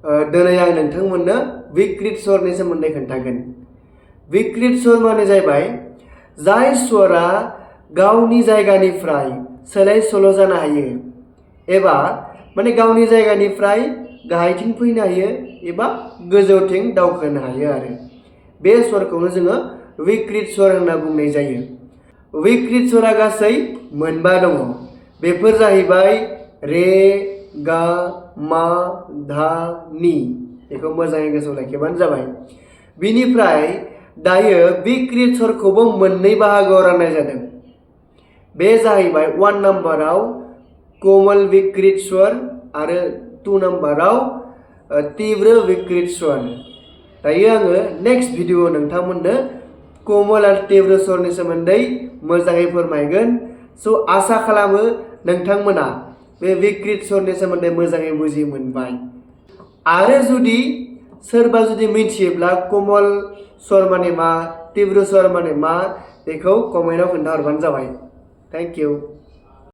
दिनै आं नोंथांमोननो विकृत स्वरनि सोमोन्दै खोन्थागोन। विकृत स्वर माने जाहैबाय जाय स्वरा गावनि जायगानिफ्राय सोलाय सोल' जानो हायो एबा माने गावनि जायगानिफ्राय गाहायथिं फैनो हायो एबा गोजौथिं दावखोनो हायो आरो बे स्वरखौनो जोङो विकृत स्वर होनना बुंनाय जायो। विकृत स्वरा गासै मोनबा दङ। बेफोर जाहैबाय रे, गा, मा, धा, नि। बेखौ मोजाङै गोसोआव लाखिबानो जाबाय। बिनिफ्राय दायो विकृत स्वरखौबो मोननै बाहागोआव राननाय जादों। बे जाहैबाय 1 नाम्बाराव कोमल विकृत स्वर आरो 2 नाम्बाराव तीव्र विकृत स्वर। दायो आङो नेक्स्ट भिडिअ नोंथांमोननो कोमल आरो तीव्र स्वरनि सोमोन्दै मोजाङै फोरमायगोन। स' आसा खालामो नोंथांमोना बे विकृत स्वरनि सोमोन्दै मोजाङै बुजि मोनबाय। आरो जुदि सोरबा मिथियोब्ला कोमल स्वर माने मा, तीव्र स्वर माने मा, बेखौ कमेन्टआव खोन्थाहरबानो जाबाय। Thank you.